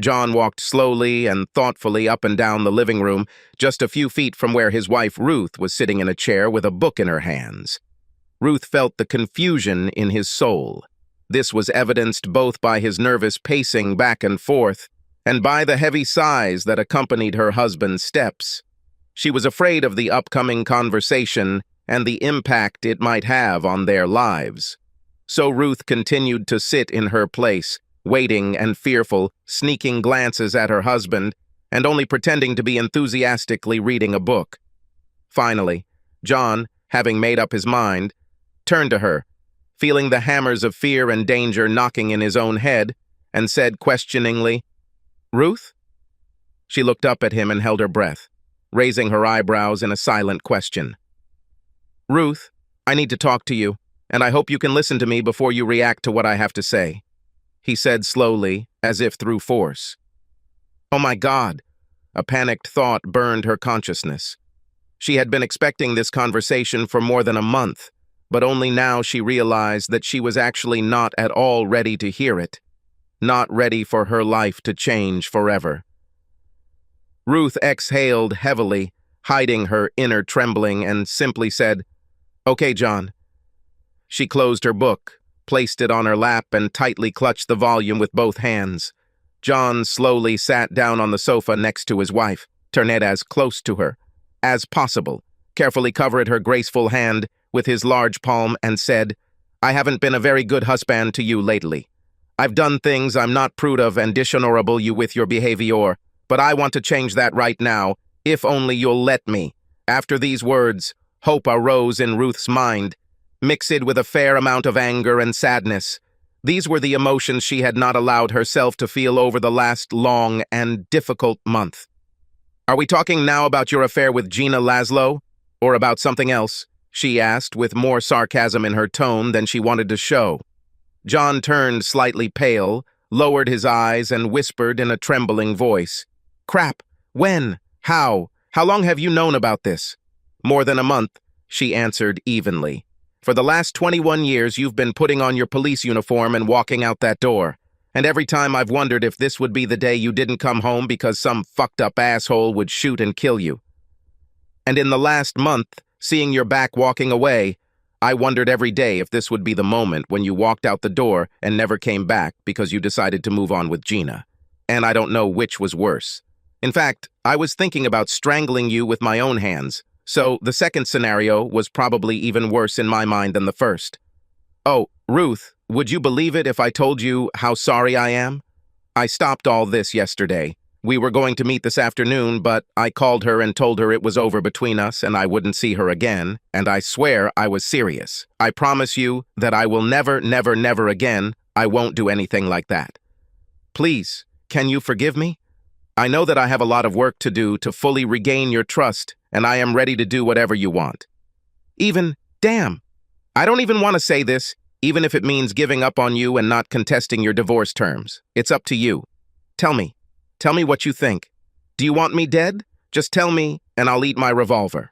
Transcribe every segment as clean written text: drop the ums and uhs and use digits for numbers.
John walked slowly and thoughtfully up and down the living room, just a few feet from where his wife Ruth was sitting in a chair with a book in her hands. Ruth felt the confusion in his soul. This was evidenced both by his nervous pacing back and forth and by the heavy sighs that accompanied her husband's steps. She was afraid of the upcoming conversation and the impact it might have on their lives. So Ruth continued to sit in her place, waiting and fearful, sneaking glances at her husband, and only pretending to be enthusiastically reading a book. Finally, John, having made up his mind, turned to her, feeling the hammers of fear and danger knocking in his own head, and said questioningly, "Ruth?" She looked up at him and held her breath, raising her eyebrows in a silent question. "Ruth, I need to talk to you, and I hope you can listen to me before you react to what I have to say," he said slowly, as if through force. Oh my God! A panicked thought burned her consciousness. She had been expecting this conversation for more than a month, but only now she realized that she was actually not at all ready to hear it, not ready for her life to change forever. Ruth exhaled heavily, hiding her inner trembling, and simply said, "Okay, John." She closed her book, placed it on her lap, and tightly clutched the volume with both hands. John slowly sat down on the sofa next to his wife, turned as close to her as possible, carefully covered her graceful hand with his large palm, and said, "I haven't been a very good husband to you lately. I've done things I'm not proud of and dishonorable you with your behavior, but I want to change that right now, if only you'll let me." After these words, hope arose in Ruth's mind, mixed with a fair amount of anger and sadness. These were the emotions she had not allowed herself to feel over the last long and difficult month. "Are we talking now about your affair with Gina Laszlo, or about something else?" she asked, with more sarcasm in her tone than she wanted to show. John turned slightly pale, lowered his eyes, and whispered in a trembling voice, "Crap! When? How? How long have you known about this?" "More than a month," she answered evenly. "For the last 21 years you've been putting on your police uniform and walking out that door. And every time I've wondered if this would be the day you didn't come home because some fucked-up asshole would shoot and kill you. And in the last month, seeing your back walking away, I wondered every day if this would be the moment when you walked out the door and never came back because you decided to move on with Gina. And I don't know which was worse. In fact, I was thinking about strangling you with my own hands, so the second scenario was probably even worse in my mind than the first. Oh, Ruth, would you believe it if I told you how sorry I am? I stopped all this yesterday. We were going to meet this afternoon, but I called her and told her it was over between us and I wouldn't see her again, and I swear I was serious. I promise you that I will never, never, never again, I won't do anything like that. Please, can you forgive me? I know that I have a lot of work to do to fully regain your trust, and I am ready to do whatever you want. Damn, I don't even want to say this, even if it means giving up on you and not contesting your divorce terms. It's up to you. Tell me what you think. Do you want me dead? Just tell me, and I'll eat my revolver."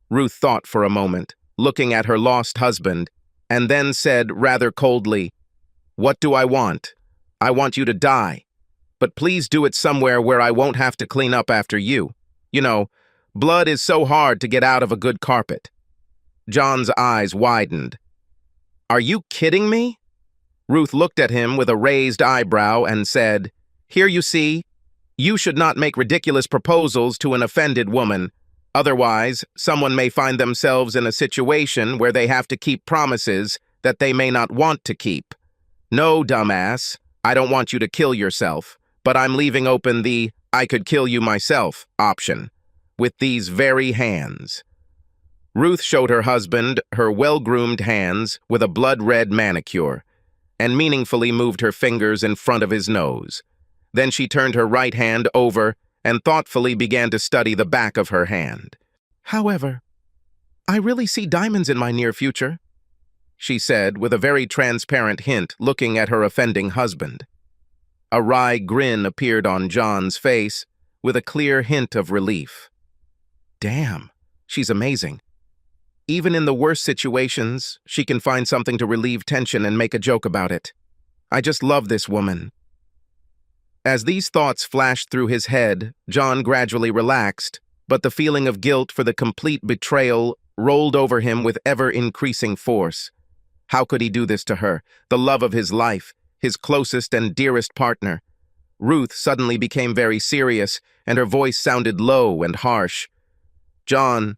Ruth thought for a moment, looking at her lost husband, and then said rather coldly, "What do I want? I want you to die. But please do it somewhere where I won't have to clean up after you. You know, blood is so hard to get out of a good carpet." John's eyes widened. "Are you kidding me?" Ruth looked at him with a raised eyebrow and said, "Here you see, you should not make ridiculous proposals to an offended woman. Otherwise, someone may find themselves in a situation where they have to keep promises that they may not want to keep. No, dumbass, I don't want you to kill yourself, but I'm leaving open the I could kill you myself option with these very hands." Ruth showed her husband her well-groomed hands with a blood-red manicure and meaningfully moved her fingers in front of his nose. Then she turned her right hand over and thoughtfully began to study the back of her hand. "However, I really see diamonds in my near future," she said with a very transparent hint, looking at her offending husband. A wry grin appeared on John's face with a clear hint of relief. Damn, she's amazing. Even in the worst situations, she can find something to relieve tension and make a joke about it. I just love this woman. As these thoughts flashed through his head, John gradually relaxed, but the feeling of guilt for the complete betrayal rolled over him with ever-increasing force. How could he do this to her, the love of his life, his closest and dearest partner? Ruth suddenly became very serious, and her voice sounded low and harsh. "John,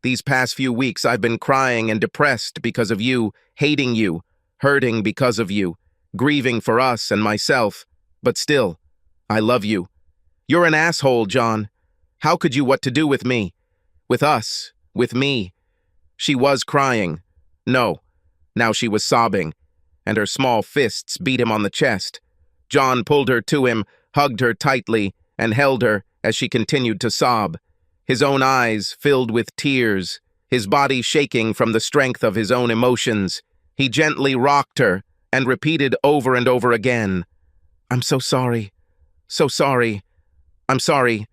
these past few weeks I've been crying and depressed because of you, hating you, hurting because of you, grieving for us and myself, but still, I love you. You're an asshole, John. How could you what to do with me? With us, with me?" She was crying. No, now she was sobbing, and her small fists beat him on the chest. John pulled her to him, hugged her tightly, and held her as she continued to sob. His own eyes filled with tears, his body shaking from the strength of his own emotions. He gently rocked her and repeated over and over again, "I'm so sorry, so sorry, I'm sorry."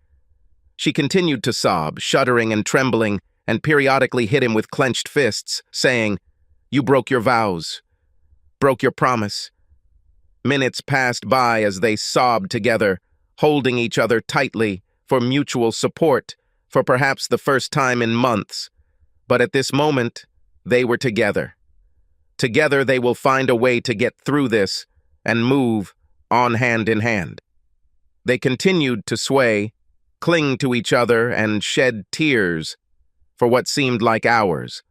She continued to sob, shuddering and trembling, and periodically hit him with clenched fists, saying, "You broke your vows, broke your promise." Minutes passed by as they sobbed together, holding each other tightly for mutual support for perhaps the first time in months. But at this moment, they were together. Together they will find a way to get through this and move on hand in hand. They continued to sway, cling to each other, and shed tears for what seemed like hours,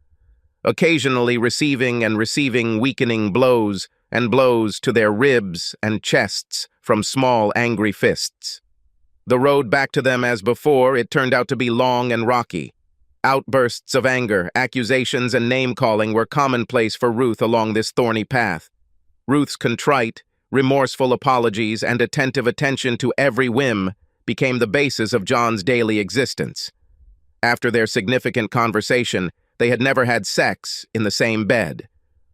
occasionally receiving weakening blows and blows to their ribs and chests from small, angry fists. The road back to them as before, it turned out to be long and rocky. Outbursts of anger, accusations, and name-calling were commonplace for Ruth along this thorny path. Ruth's contrite, remorseful apologies and attentive attention to every whim became the basis of John's daily existence. After their significant conversation, they had never had sex in the same bed.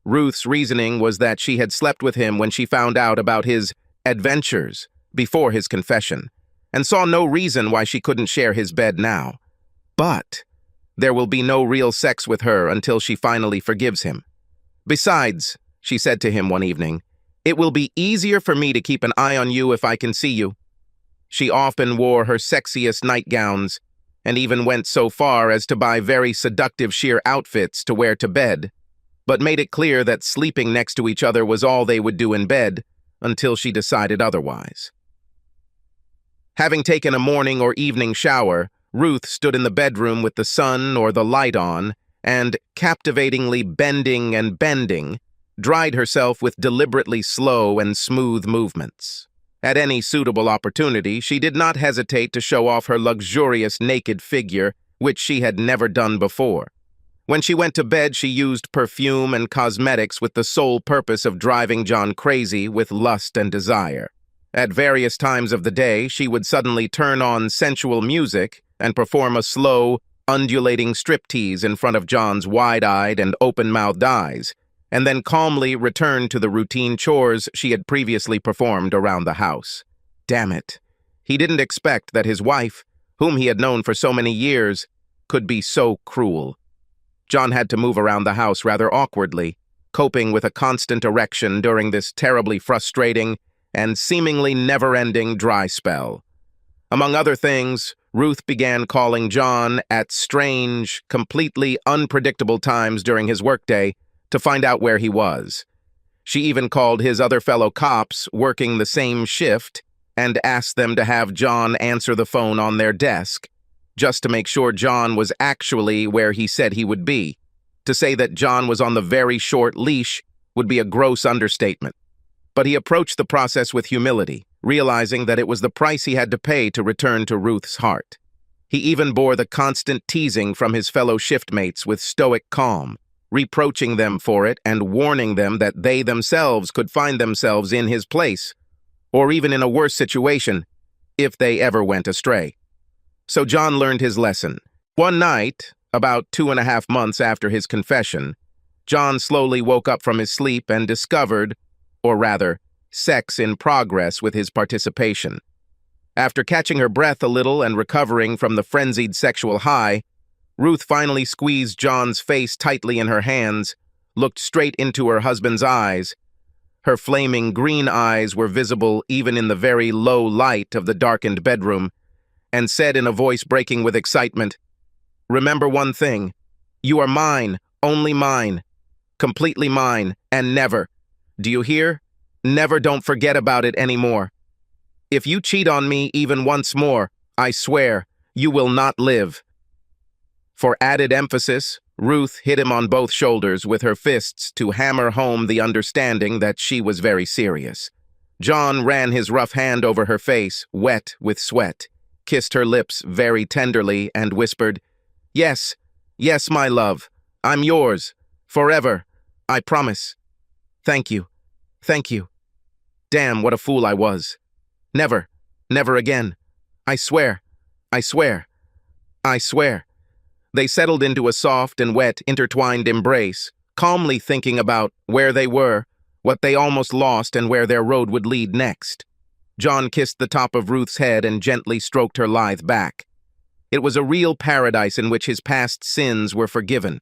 Ruth's reasoning was that she had slept with him when she found out about his adventures before his confession, and saw no reason why she couldn't share his bed now. But there will be no real sex with her until she finally forgives him. "Besides," she said to him one evening, "it will be easier for me to keep an eye on you if I can see you." She often wore her sexiest nightgowns, and even went so far as to buy very seductive sheer outfits to wear to bed, but made it clear that sleeping next to each other was all they would do in bed until she decided otherwise. Having taken a morning or evening shower, Ruth stood in the bedroom with the sun or the light on, and, captivatingly bending and bending, dried herself with deliberately slow and smooth movements. At any suitable opportunity, she did not hesitate to show off her luxurious naked figure, which she had never done before. When she went to bed, she used perfume and cosmetics with the sole purpose of driving John crazy with lust and desire. At various times of the day, she would suddenly turn on sensual music and perform a slow, undulating striptease in front of John's wide-eyed and open-mouthed eyes, and then calmly return to the routine chores she had previously performed around the house. Damn it. He didn't expect that his wife, whom he had known for so many years, could be so cruel. John had to move around the house rather awkwardly, coping with a constant erection during this terribly frustrating and seemingly never-ending dry spell. Among other things, Ruth began calling John at strange, completely unpredictable times during his workday to find out where he was. She even called his other fellow cops working the same shift and asked them to have John answer the phone on their desk, just to make sure John was actually where he said he would be. To say that John was on the very short leash would be a gross understatement. But he approached the process with humility, realizing that it was the price he had to pay to return to Ruth's heart. He even bore the constant teasing from his fellow shiftmates with stoic calm, reproaching them for it and warning them that they themselves could find themselves in his place, or even in a worse situation, if they ever went astray. So John learned his lesson. One night, about 2.5 months after his confession, John slowly woke up from his sleep and discovered, or rather, sex in progress with his participation. After catching her breath a little and recovering from the frenzied sexual high, Ruth finally squeezed John's face tightly in her hands, looked straight into her husband's eyes, Her flaming green eyes were visible even in the very low light of the darkened bedroom, and said in a voice breaking with excitement, "Remember one thing. You are mine, only mine, completely mine, and never. Do you hear? Never don't forget about it anymore. If you cheat on me even once more, I swear, you will not live." For added emphasis, Ruth hit him on both shoulders with her fists to hammer home the understanding that she was very serious. John ran his rough hand over her face, wet with sweat, kissed her lips very tenderly, and whispered, "Yes, yes, my love, I'm yours, forever, I promise. Thank you, thank you. Damn, what a fool I was. Never, never again. I swear, I swear, I swear." They settled into a soft and wet, intertwined embrace, calmly thinking about where they were, what they almost lost, and where their road would lead next. John kissed the top of Ruth's head and gently stroked her lithe back. It was a real paradise in which his past sins were forgiven.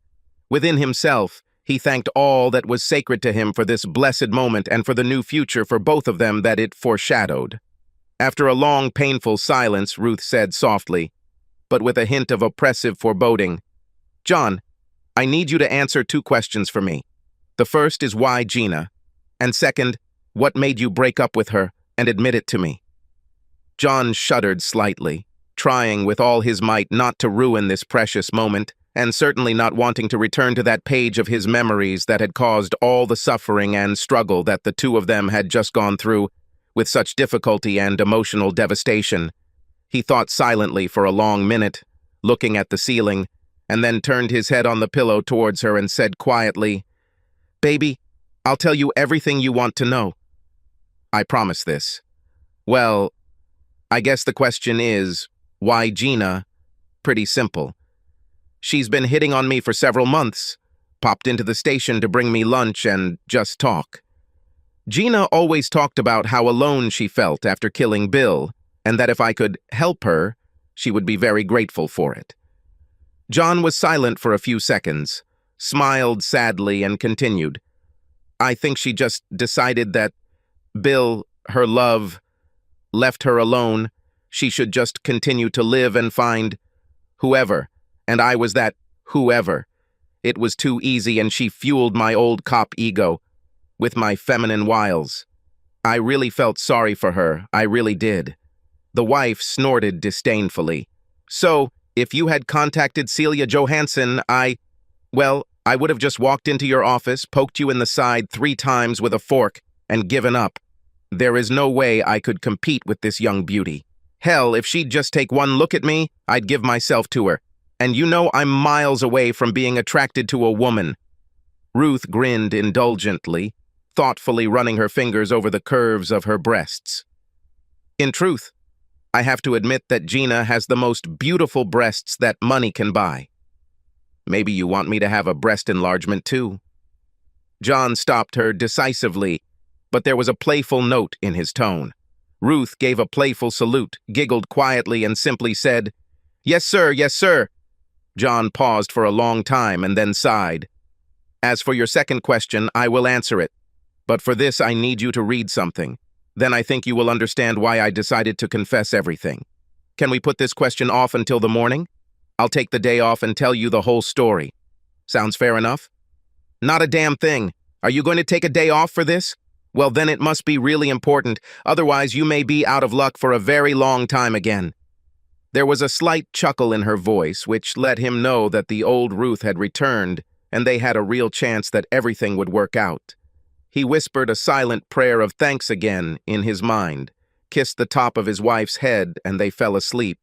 Within himself, he thanked all that was sacred to him for this blessed moment and for the new future for both of them that it foreshadowed. After a long, painful silence, Ruth said softly, but with a hint of oppressive foreboding, "John, I need you to answer 2 questions for me. The first is why Gina, and second, what made you break up with her and admit it to me?" John shuddered slightly, trying with all his might not to ruin this precious moment, and certainly not wanting to return to that page of his memories that had caused all the suffering and struggle that the two of them had just gone through with such difficulty and emotional devastation. He thought silently for a long minute, looking at the ceiling, and then turned his head on the pillow towards her and said quietly, "Baby, I'll tell you everything you want to know. I promise this. Well, I guess the question is, why Gina? Pretty simple. She's been hitting on me for several months, popped into the station to bring me lunch and just talk. Gina always talked about how alone she felt after killing Bill, and that if I could help her, she would be very grateful for it." John was silent for a few seconds, smiled sadly, and continued, "I think she just decided that Bill, her love, left her alone. She should just continue to live and find whoever, and I was that whoever. It was too easy, and she fueled my old cop ego with my feminine wiles. I really felt sorry for her, I really did." The wife snorted disdainfully. "So, if you had contacted Celia Johansson, I would have just walked into your office, poked you in the side 3 times with a fork, and given up. There is no way I could compete with this young beauty. Hell, if she'd just take one look at me, I'd give myself to her. And you know I'm miles away from being attracted to a woman." Ruth grinned indulgently, thoughtfully running her fingers over the curves of her breasts. "In truth, I have to admit that Gina has the most beautiful breasts that money can buy. Maybe you want me to have a breast enlargement too." John stopped her decisively, but there was a playful note in his tone. Ruth gave a playful salute, giggled quietly, and simply said, "Yes, sir, yes, sir." John paused for a long time and then sighed. "As for your second question, I will answer it. But for this, I need you to read something. Then I think you will understand why I decided to confess everything. Can we put this question off until the morning? I'll take the day off and tell you the whole story. Sounds fair enough?" "Not a damn thing. Are you going to take a day off for this? Well, then it must be really important. Otherwise, you may be out of luck for a very long time again." There was a slight chuckle in her voice, which let him know that the old Ruth had returned, and they had a real chance that everything would work out. He whispered a silent prayer of thanks again in his mind, kissed the top of his wife's head, and they fell asleep,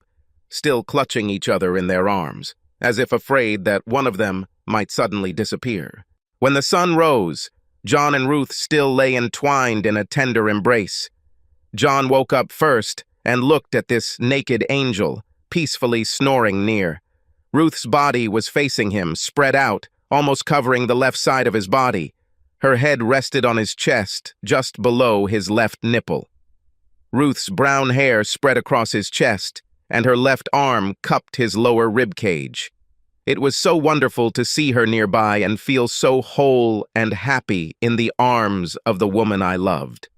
still clutching each other in their arms, as if afraid that one of them might suddenly disappear. When the sun rose, John and Ruth still lay entwined in a tender embrace. John woke up first and looked at this naked angel, peacefully snoring near. Ruth's body was facing him, spread out, almost covering the left side of his body. Her head rested on his chest, just below his left nipple. Ruth's brown hair spread across his chest, and her left arm cupped his lower rib cage. It was so wonderful to see her nearby and feel so whole and happy in the arms of the woman I loved.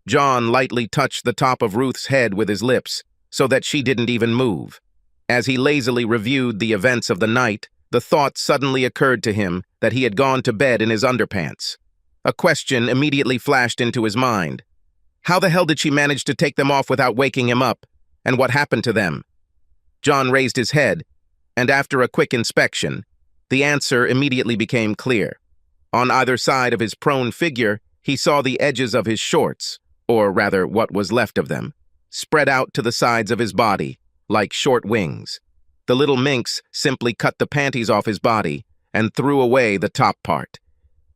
John lightly touched the top of Ruth's head with his lips, so that she didn't even move. As he lazily reviewed the events of the night, the thought suddenly occurred to him that he had gone to bed in his underpants. A question immediately flashed into his mind. How the hell did she manage to take them off without waking him up? And what happened to them? John raised his head, and after a quick inspection, the answer immediately became clear. On either side of his prone figure, he saw the edges of his shorts, or rather what was left of them, spread out to the sides of his body, like short wings. The little minx simply cut the panties off his body and threw away the top part.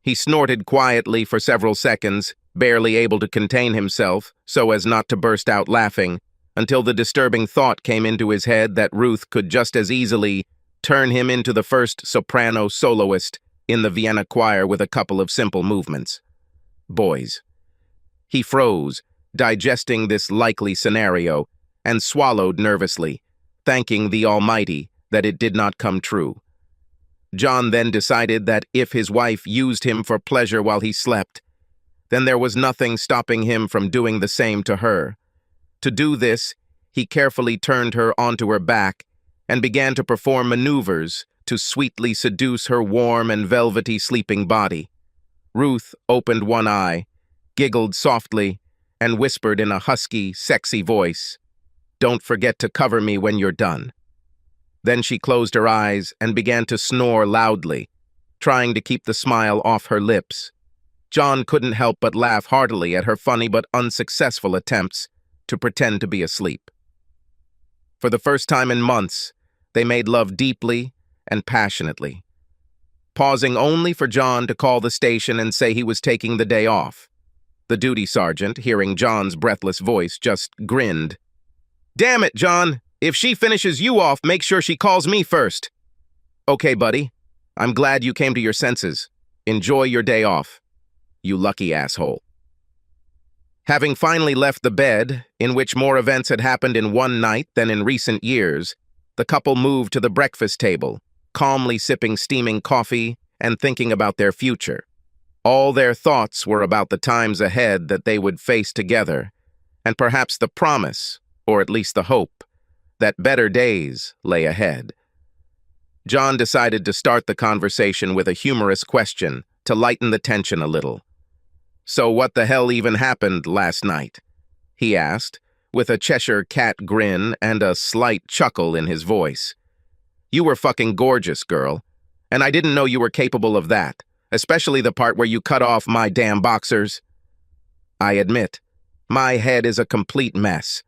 He snorted quietly for several seconds, barely able to contain himself so as not to burst out laughing, until the disturbing thought came into his head that Ruth could just as easily turn him into the first soprano soloist in the Vienna choir with a couple of simple movements. Boys. He froze, digesting this likely scenario, and swallowed nervously, thanking the Almighty that it did not come true. John then decided that if his wife used him for pleasure while he slept, then there was nothing stopping him from doing the same to her. To do this, he carefully turned her onto her back and began to perform maneuvers to sweetly seduce her warm and velvety sleeping body. Ruth opened one eye, giggled softly, and whispered in a husky, sexy voice, "Don't forget to cover me when you're done." Then she closed her eyes and began to snore loudly, trying to keep the smile off her lips. John couldn't help but laugh heartily at her funny but unsuccessful attempts to pretend to be asleep. For the first time in months, they made love deeply and passionately, pausing only for John to call the station and say he was taking the day off. The duty sergeant, hearing John's breathless voice, just grinned. "Damn it, John! If she finishes you off, make sure she calls me first." "Okay, buddy. I'm glad you came to your senses. Enjoy your day off. You lucky asshole." Having finally left the bed, in which more events had happened in one night than in recent years, the couple moved to the breakfast table, calmly sipping steaming coffee and thinking about their future. All their thoughts were about the times ahead that they would face together, and perhaps the promise, or at least the hope, that better days lay ahead. John decided to start the conversation with a humorous question to lighten the tension a little. "So what the hell even happened last night?" he asked, with a Cheshire cat grin and a slight chuckle in his voice. "You were fucking gorgeous, girl, and I didn't know you were capable of that, especially the part where you cut off my damn boxers." "I admit, my head is a complete mess."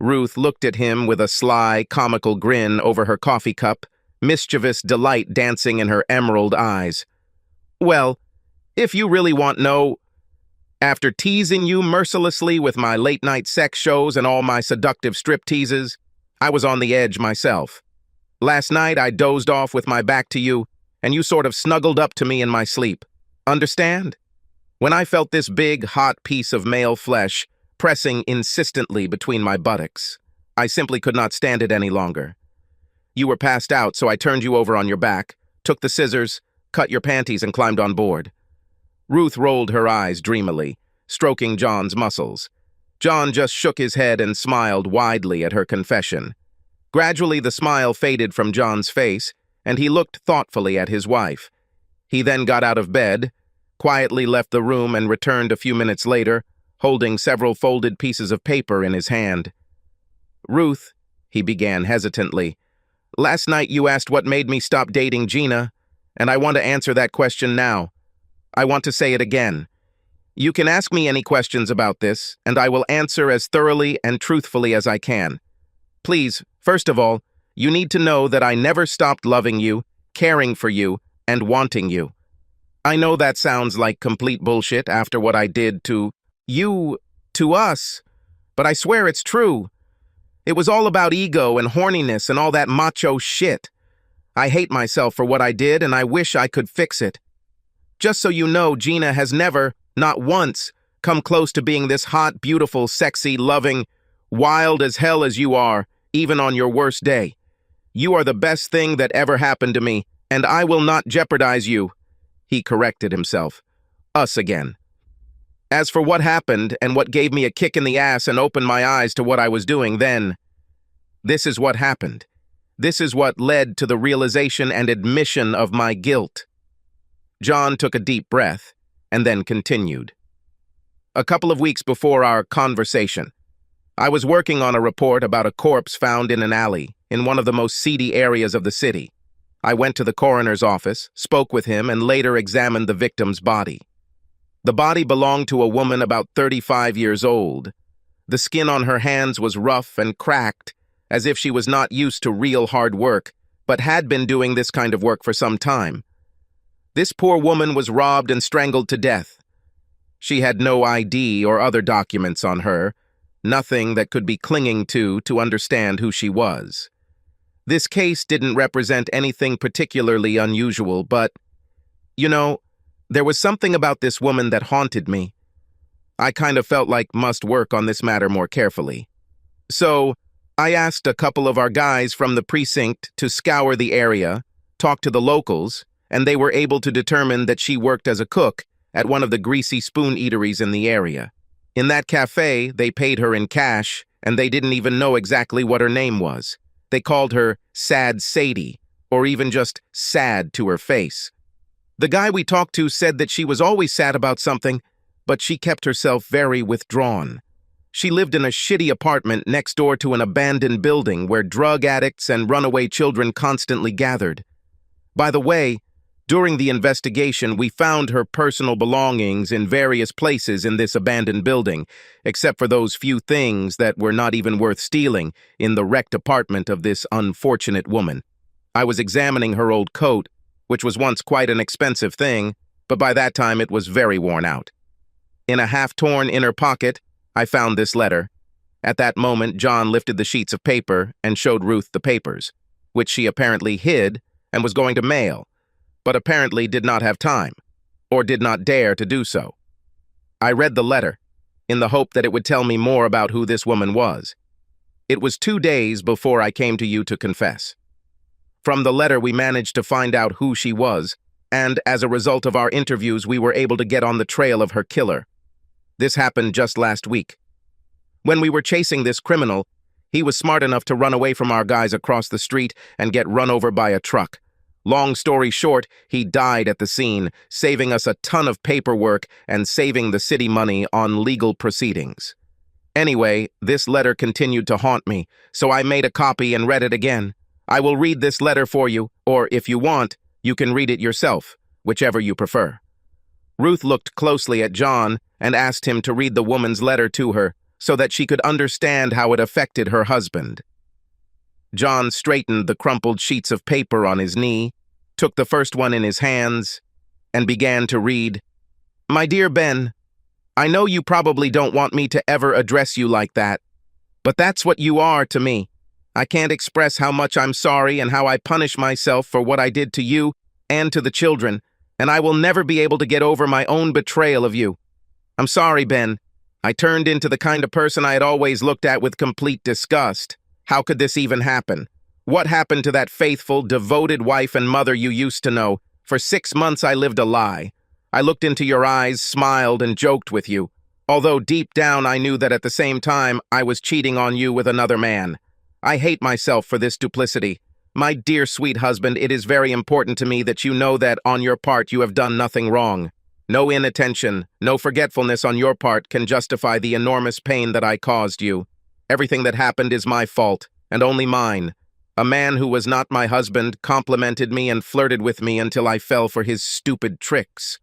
Ruth looked at him with a sly, comical grin over her coffee cup, mischievous delight dancing in her emerald eyes. "Well, if you really want no, after teasing you mercilessly with my late-night sex shows and all my seductive strip teases, I was on the edge myself. Last night I dozed off with my back to you, and you sort of snuggled up to me in my sleep. Understand? When I felt this big, hot piece of male flesh pressing insistently between my buttocks, I simply could not stand it any longer. You were passed out, so I turned you over on your back, took the scissors, cut your panties, and climbed on board." Ruth rolled her eyes dreamily, stroking John's muscles. John just shook his head and smiled widely at her confession. Gradually, the smile faded from John's face, and he looked thoughtfully at his wife. He then got out of bed, quietly left the room, and returned a few minutes later, holding several folded pieces of paper in his hand. "Ruth," he began hesitantly, "last night you asked what made me stop dating Gina, and I want to answer that question now. I want to say it again. You can ask me any questions about this, and I will answer as thoroughly and truthfully as I can. Please, first of all, you need to know that I never stopped loving you, caring for you, and wanting you. I know that sounds like complete bullshit after what I did to you, to us, but I swear it's true. It was all about ego and horniness and all that macho shit. I hate myself for what I did, and I wish I could fix it. Just so you know, Gina has never, not once, come close to being this hot, beautiful, sexy, loving, wild as hell as you are, even on your worst day. You are the best thing that ever happened to me, and I will not jeopardize you." He corrected himself. Us again. As for what happened and what gave me a kick in the ass and opened my eyes to what I was doing then, this is what happened. This is what led to the realization and admission of my guilt. John took a deep breath and then continued. A couple of weeks before our conversation, I was working on a report about a corpse found in an alley in one of the most seedy areas of the city. I went to the coroner's office, spoke with him, and later examined the victim's body. The body belonged to a woman about 35 years old. The skin on her hands was rough and cracked, as if she was not used to real hard work, but had been doing this kind of work for some time. This poor woman was robbed and strangled to death. She had no ID or other documents on her, nothing that could be clinging to understand who she was. This case didn't represent anything particularly unusual, but, there was something about this woman that haunted me. I kind of felt like must work on this matter more carefully. So, I asked a couple of our guys from the precinct to scour the area, talk to the locals, and they were able to determine that she worked as a cook at one of the greasy spoon eateries in the area. In that cafe, they paid her in cash, and they didn't even know exactly what her name was. They called her Sad Sadie, or even just sad to her face. The guy we talked to said that she was always sad about something, but she kept herself very withdrawn. She lived in a shitty apartment next door to an abandoned building where drug addicts and runaway children constantly gathered. By the way, during the investigation, we found her personal belongings in various places in this abandoned building, except for those few things that were not even worth stealing in the wrecked apartment of this unfortunate woman. I was examining her old coat, which was once quite an expensive thing, but by that time it was very worn out. In a half-torn inner pocket, I found this letter. At that moment, John lifted the sheets of paper and showed Ruth the papers, which she apparently hid and was going to mail, but apparently did not have time, or did not dare to do so. I read the letter, in the hope that it would tell me more about who this woman was. It was 2 days before I came to you to confess. From the letter, we managed to find out who she was, and as a result of our interviews, we were able to get on the trail of her killer. This happened just last week. When we were chasing this criminal, he was smart enough to run away from our guys across the street and get run over by a truck. Long story short, he died at the scene, saving us a ton of paperwork and saving the city money on legal proceedings. Anyway, this letter continued to haunt me, so I made a copy and read it again. I will read this letter for you, or if you want, you can read it yourself, whichever you prefer. Ruth looked closely at John and asked him to read the woman's letter to her so that she could understand how it affected her husband. John straightened the crumpled sheets of paper on his knee, took the first one in his hands, and began to read, "My dear Ben, I know you probably don't want me to ever address you like that, but that's what you are to me. I can't express how much I'm sorry and how I punish myself for what I did to you and to the children, and I will never be able to get over my own betrayal of you. I'm sorry, Ben. I turned into the kind of person I had always looked at with complete disgust. How could this even happen? What happened to that faithful, devoted wife and mother you used to know? For 6 months I lived a lie. I looked into your eyes, smiled, and joked with you, although deep down I knew that at the same time I was cheating on you with another man. I hate myself for this duplicity. My dear sweet husband, it is very important to me that you know that on your part you have done nothing wrong. No inattention, no forgetfulness on your part can justify the enormous pain that I caused you. Everything that happened is my fault, and only mine. A man who was not my husband complimented me and flirted with me until I fell for his stupid tricks.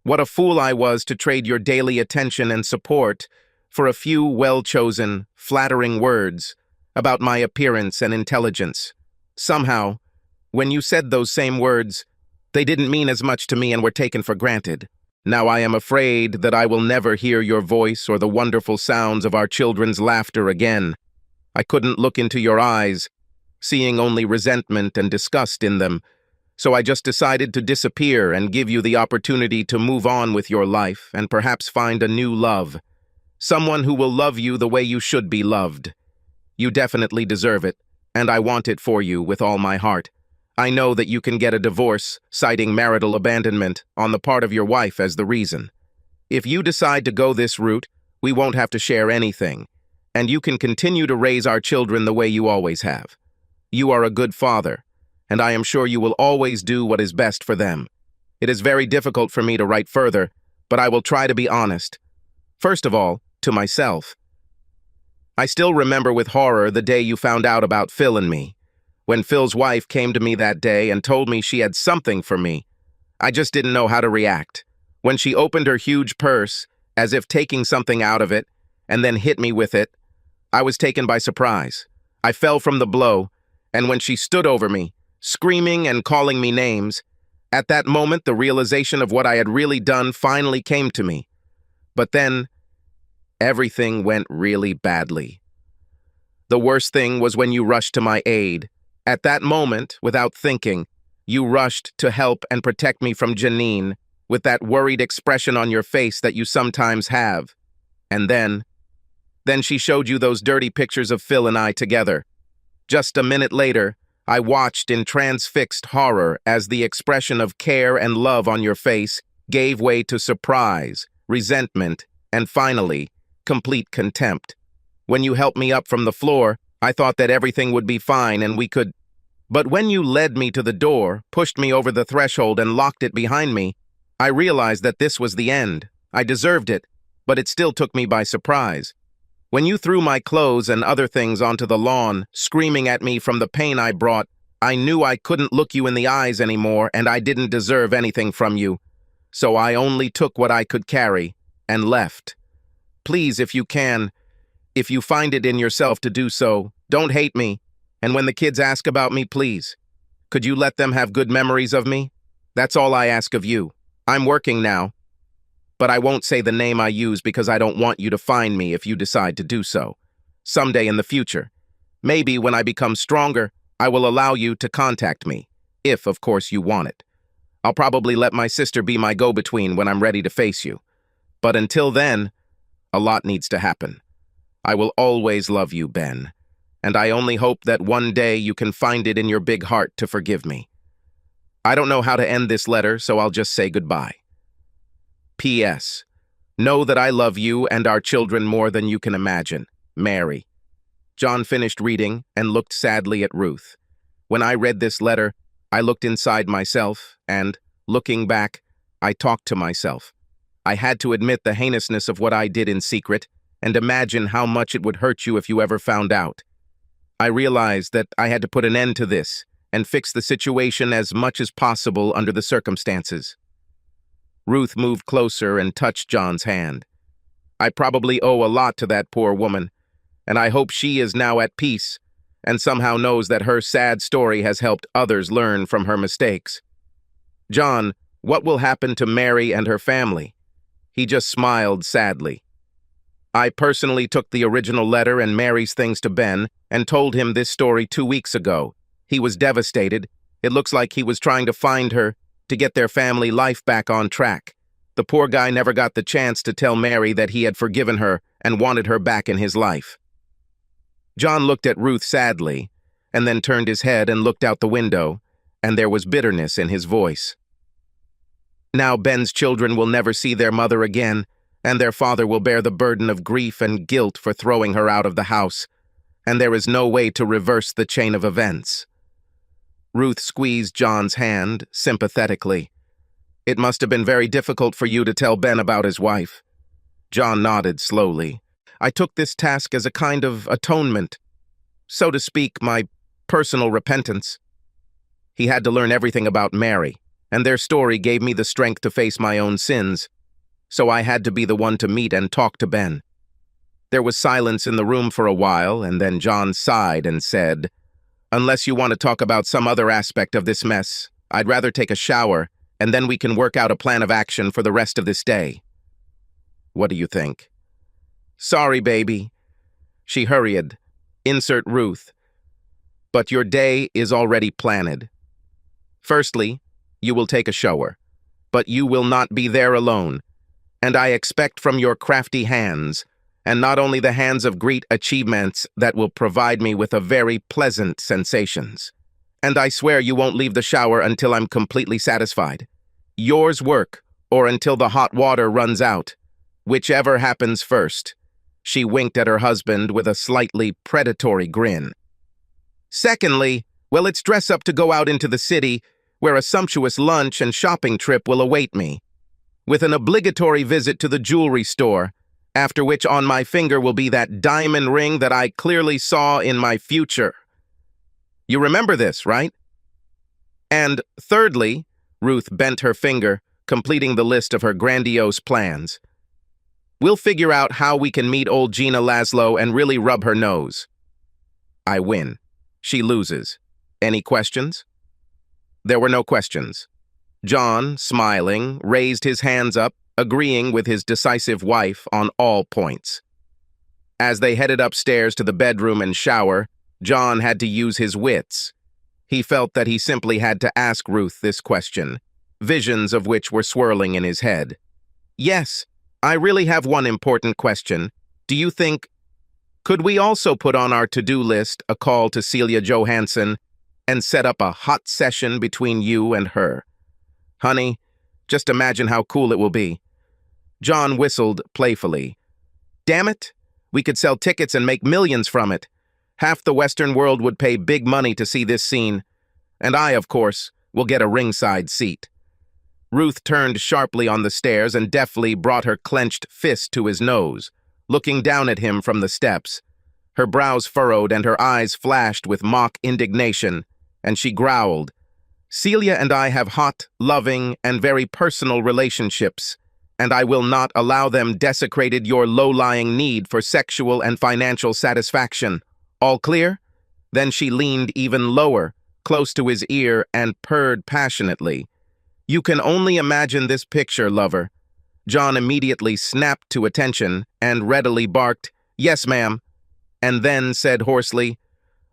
What a fool I was to trade your daily attention and support for a few well-chosen, flattering words about my appearance and intelligence. Somehow, when you said those same words, they didn't mean as much to me and were taken for granted. Now I am afraid that I will never hear your voice or the wonderful sounds of our children's laughter again. I couldn't look into your eyes, seeing only resentment and disgust in them, so I just decided to disappear and give you the opportunity to move on with your life and perhaps find a new love. Someone who will love you the way you should be loved. You definitely deserve it, and I want it for you with all my heart. I know that you can get a divorce, citing marital abandonment on the part of your wife as the reason. If you decide to go this route, we won't have to share anything, and you can continue to raise our children the way you always have. You are a good father, and I am sure you will always do what is best for them. It is very difficult for me to write further, but I will try to be honest. First of all, to myself. I still remember with horror the day you found out about Phil and me. When Phil's wife came to me that day and told me she had something for me, I just didn't know how to react. When she opened her huge purse, as if taking something out of it, and then hit me with it, I was taken by surprise. I fell from the blow, and when she stood over me, screaming and calling me names, at that moment the realization of what I had really done finally came to me. But then, everything went really badly. The worst thing was when you rushed to my aid. At that moment, without thinking, you rushed to help and protect me from Janine, with that worried expression on your face that you sometimes have. And then she showed you those dirty pictures of Phil and I together. Just a minute later, I watched in transfixed horror as the expression of care and love on your face gave way to surprise, resentment, and finally, complete contempt. When you helped me up from the floor, I thought that everything would be fine and we could... But when you led me to the door, pushed me over the threshold and locked it behind me, I realized that this was the end. I deserved it, but it still took me by surprise. When you threw my clothes and other things onto the lawn, screaming at me from the pain I brought, I knew I couldn't look you in the eyes anymore and I didn't deserve anything from you. So I only took what I could carry and left. Please, if you can, if you find it in yourself to do so, don't hate me. And when the kids ask about me, please, could you let them have good memories of me? That's all I ask of you. I'm working now, but I won't say the name I use because I don't want you to find me if you decide to do so. Someday in the future, maybe when I become stronger, I will allow you to contact me, if, of course, you want it. I'll probably let my sister be my go-between when I'm ready to face you. But until then, a lot needs to happen. I will always love you, Ben, and I only hope that one day you can find it in your big heart to forgive me. I don't know how to end this letter, so I'll just say goodbye. P.S. Know that I love you and our children more than you can imagine. Mary. John finished reading and looked sadly at Ruth. When I read this letter, I looked inside myself and, looking back, I talked to myself. I had to admit the heinousness of what I did in secret and imagine how much it would hurt you if you ever found out. I realized that I had to put an end to this and fix the situation as much as possible under the circumstances. Ruth moved closer and touched John's hand. I probably owe a lot to that poor woman, and I hope she is now at peace and somehow knows that her sad story has helped others learn from her mistakes. John, what will happen to Mary and her family? He just smiled sadly. I personally took the original letter and Mary's things to Ben and told him this story 2 weeks ago. He was devastated. It looks like he was trying to find her to get their family life back on track. The poor guy never got the chance to tell Mary that he had forgiven her and wanted her back in his life. John looked at Ruth sadly, and then turned his head and looked out the window, and there was bitterness in his voice. Now Ben's children will never see their mother again, and their father will bear the burden of grief and guilt for throwing her out of the house, and there is no way to reverse the chain of events. Ruth squeezed John's hand sympathetically. It must have been very difficult for you to tell Ben about his wife. John nodded slowly. I took this task as a kind of atonement, so to speak, my personal repentance. He had to learn everything about Mary, and their story gave me the strength to face my own sins, so I had to be the one to meet and talk to Ben. There was silence in the room for a while, and then John sighed and said, "Unless you want to talk about some other aspect of this mess, I'd rather take a shower, and then we can work out a plan of action for the rest of this day. What do you think?" "Sorry, baby." She hurried. Insert Ruth. "But your day is already planned. Firstly, you will take a shower, but you will not be there alone, and I expect from your crafty hands and not only the hands of great achievements that will provide me with a very pleasant sensations. And I swear you won't leave the shower until I'm completely satisfied. Yours work, or until the hot water runs out. Whichever happens first." She winked at her husband with a slightly predatory grin. "Secondly, well, let's dress up to go out into the city, where a sumptuous lunch and shopping trip will await me, with an obligatory visit to the jewelry store, after which on my finger will be that diamond ring that I clearly saw in my future. You remember this, right? And thirdly," Ruth bent her finger, completing the list of her grandiose plans, "we'll figure out how we can meet old Gina Laszlo and really rub her nose." I win. She loses. Any questions? There were no questions. John, smiling, raised his hands up, agreeing with his decisive wife on all points. As they headed upstairs to the bedroom and shower, John had to use his wits. He felt that he simply had to ask Ruth this question, visions of which were swirling in his head. "Yes, I really have one important question. Do you think... Could we also put on our to-do list a call to Celia Johansson and set up a hot session between you and her? Honey, just imagine how cool it will be." John whistled playfully. "Damn it, we could sell tickets and make millions from it. Half the Western world would pay big money to see this scene. And I, of course, will get a ringside seat." Ruth turned sharply on the stairs and deftly brought her clenched fist to his nose, looking down at him from the steps. Her brows furrowed and her eyes flashed with mock indignation, and she growled, "Celia and I have hot, loving, and very personal relationships, and I will not allow them desecrated your low-lying need for sexual and financial satisfaction. All clear?" Then she leaned even lower, close to his ear, and purred passionately. "You can only imagine this picture, lover." John immediately snapped to attention and readily barked, "Yes, ma'am," and then said hoarsely,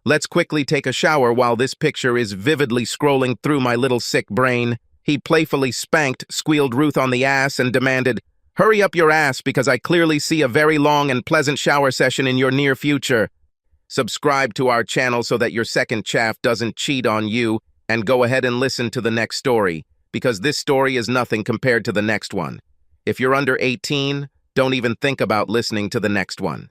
"Let's quickly take a shower while this picture is vividly scrolling through my little sick brain." He playfully squealed Ruth on the ass and demanded, "Hurry up your ass, because I clearly see a very long and pleasant shower session in your near future." Subscribe to our channel so that your second chaff doesn't cheat on you, and go ahead and listen to the next story, because this story is nothing compared to the next one. If you're under 18, don't even think about listening to the next one.